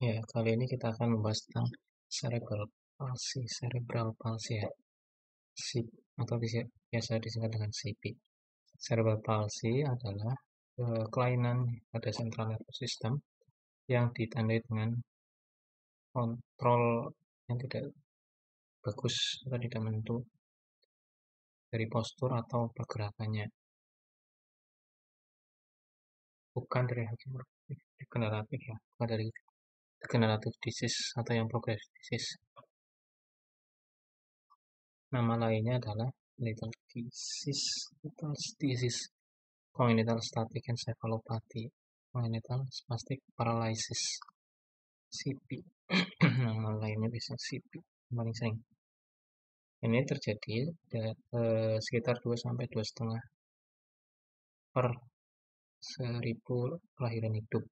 Ya, kali ini kita akan membahas tentang cerebral palsy ya, SIP, atau biasa disingkat dengan CP. Cerebral palsy adalah kelainan pada central nervous system yang ditandai dengan kontrol yang tidak bagus atau tidak menentu dari postur atau pergerakannya, bukan dari degeneratif ya, bukan dari degenerative disease atau yang progressive disease. Nama lainnya adalah little disease, congenital static encephalopathy, congenital spastic paralysis, CP. Nama lainnya bisa CP, paling sering. Ini terjadi sekitar 2-2,5 per 1000 kelahiran hidup.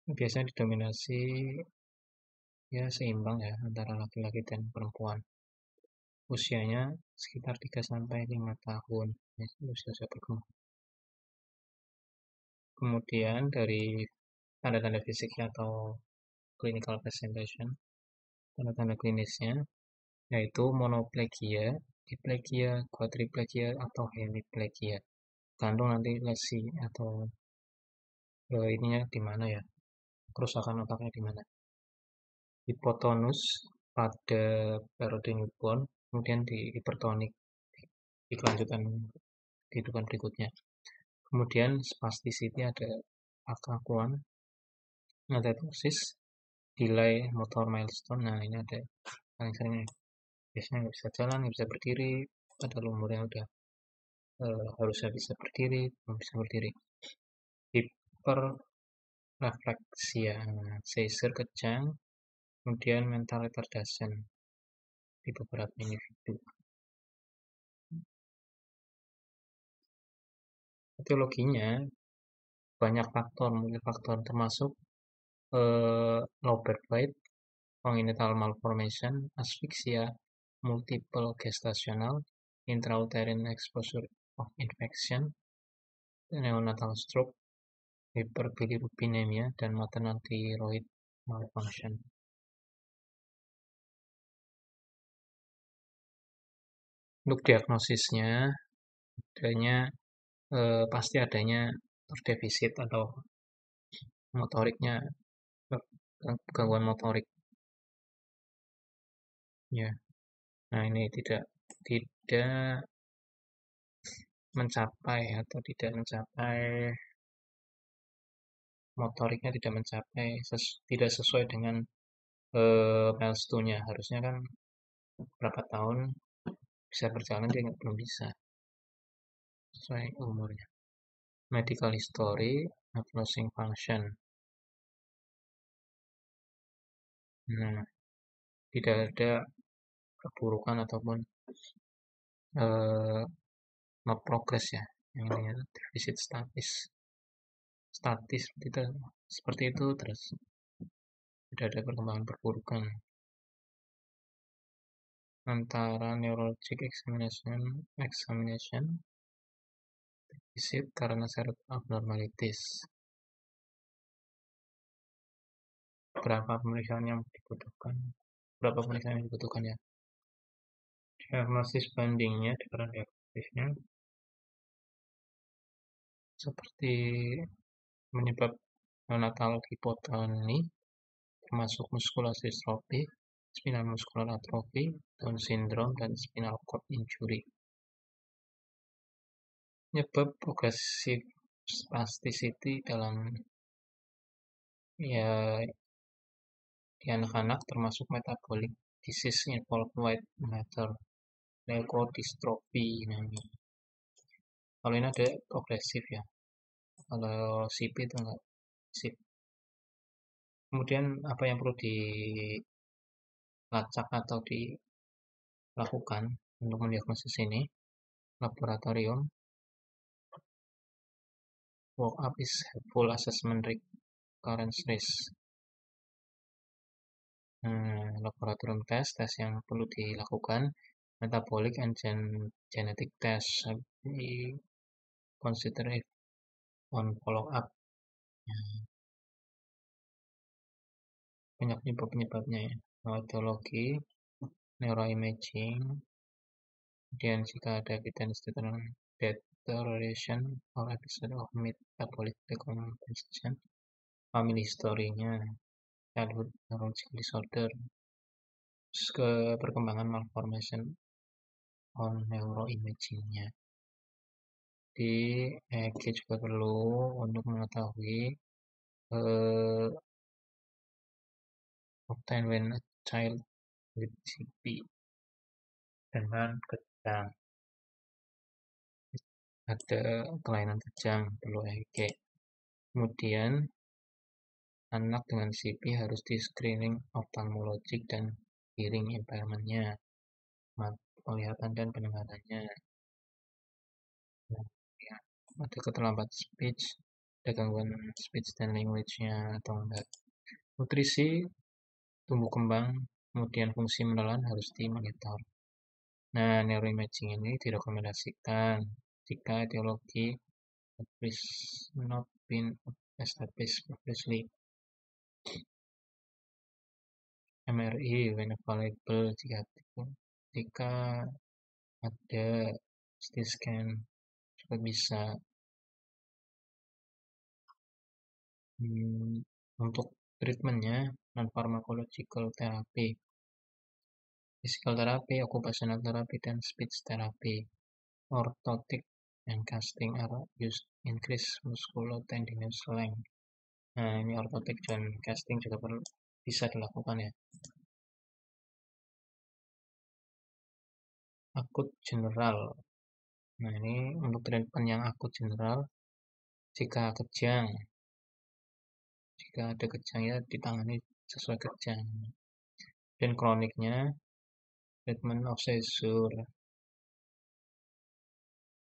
Biasanya didominasi ya seimbang ya antara laki-laki dan perempuan. Usianya sekitar 3-5 tahun, usia berkembang. Kemudian dari tanda-tanda fisiknya atau clinical presentation, tanda-tanda klinisnya yaitu monoplegia, diplegia, quadriplegia, atau hemiplegia. Gantung nanti lesi atau ininya di mana ya, kerusakan otaknya di mana. Hipotonus pada periode newborn, kemudian di hipertonik di kelanjutan kehidupan berikutnya. Kemudian spasticity ada akakuan, ada tosis, delay motor milestone. Nah ini ada paling sering biasanya nggak bisa jalan, nggak bisa berdiri, padahal umurnya udah harusnya bisa berdiri, belum bisa berdiri. Hiperrefleksia, seizure kejang, kemudian mental retardation di beberapa individu. Etiologinya banyak faktor, multifaktor, termasuk low birth weight, congenital malformation, asphyxia, multiple gestational, intrauterine exposure of infection, neonatal stroke, hyperbilirubinemia, dan maternal thyroid malfunction. Untuk diagnosisnya pasti adanya terdefisit atau motoriknya, gangguan motorik ya. Nah ini tidak mencapai atau tidak mencapai motoriknya tidak mencapai tidak sesuai dengan milestone-nya. Harusnya kan berapa tahun bisa berjalan, dia belum bisa sesuai umurnya. Medical history, losing function. Nah, tidak ada keburukan ataupun not progress ya, yang namanya defisit statis seperti itu terus tidak ada perkembangan perburukan. Antara neurologic examination defisit karena cerebral abnormalities. Berapa pemeriksaan yang dibutuhkan ya. Diagnosis bandingnya, different diagnosisnya seperti menyebab neonatal hypotony, termasuk muscular dystrophy, spinal muscular atrophy, Down syndrome, dan spinal cord injury. Penyebab progressive spasticity dalam ya di anak-anak termasuk metabolic disease involved white matter, leukodystrophy. Nah, kalau ini ada progresif ya, kalau CP itu enggak sip. Kemudian apa yang perlu dilacak atau dilakukan untuk mendiagnosis ini? Laboratorium workup is full assessment recurrence risk. Laboratorium tes yang perlu dilakukan, metabolic and genetic test be considered on follow up. banyak penyebabnya ya. Etiologi, neuroimaging, kemudian jika ada evidence deterioration or episode of metabolic decompensation, family history-nya, childhood neurological disorder, terus ke perkembangan malformation on neuroimaging-nya. Di EEG juga perlu untuk mengetahui obtain when a child with CP dengan kejang, ada kelainan kejang perlu EEG. Kemudian anak dengan CP harus di screening ophthalmologik dan hearing impairment-nya, penglihatan dan pendengarannya. Nah, ya, ada keterlambatan speech, ada gangguan speech dan language-nya atau enggak. Nutrisi, tumbuh kembang, kemudian fungsi menelan harus dimonitor. Nah, neuroimaging ini direkomendasikan jika etiologi has not been established previously. MRI when available jika ada CT scan juga bisa. Untuk treatmentnya non pharmacological therapy, physical therapy, occupational therapy, dan speech therapy. Orthotic and casting are used increase musculotendinous length. Nah, ini orthotic dan casting juga bisa dilakukan ya. Akut general. Nah, ini untuk treatment yang akut general, jika ada kejang ya ditangani sesuai kejang. Dan kroniknya, treatment of seizure,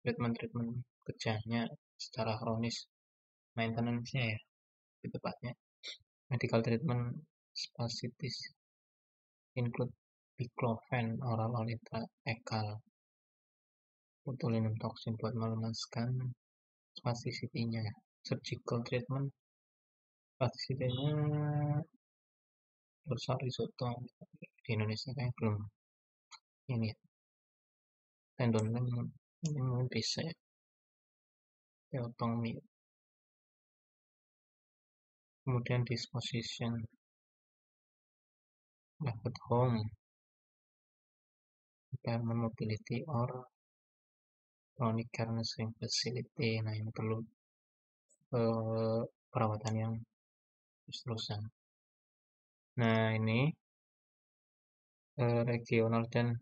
treatment kejangnya secara kronis, maintenance-nya ya, lebih tepatnya. Medical treatment spasticity include biclofen oral or ekal, botulinum toxin buat melemaskan spasticity-nya. Surgical treatment spasticity-nya dorsal risotto di Indonesia kayak belum ini ya. Tendon ini mungkin bisa ya, teotomi. Kemudian disposition left at home, impairment mobility or chronic care nursing facility. Nah, ini perlu perawatan yang terus-terusan. Nah, ini regional dan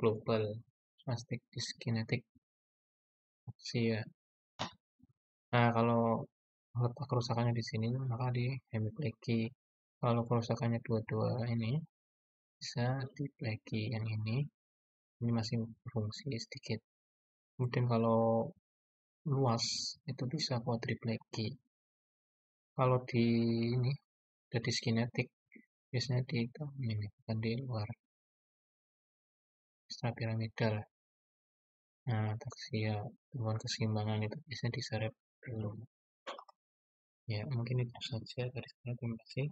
global spastic dyskinetic ya. Nah, kalau letak kerusakannya di sini maka di hemiplegia. Kalau kerusakannya dua-dua ini bisa diplegia. Yang ini masih berfungsi sedikit. Kemudian kalau luas itu bisa quadriplegia. Kalau di ini ada dyskinetic biasanya di ini bukan di luar ekstrapiramidal. Nah, taksia, gangguan keseimbangan itu biasanya di cerebellum. Ya, mungkin itu saja dari saya. Terima kasih.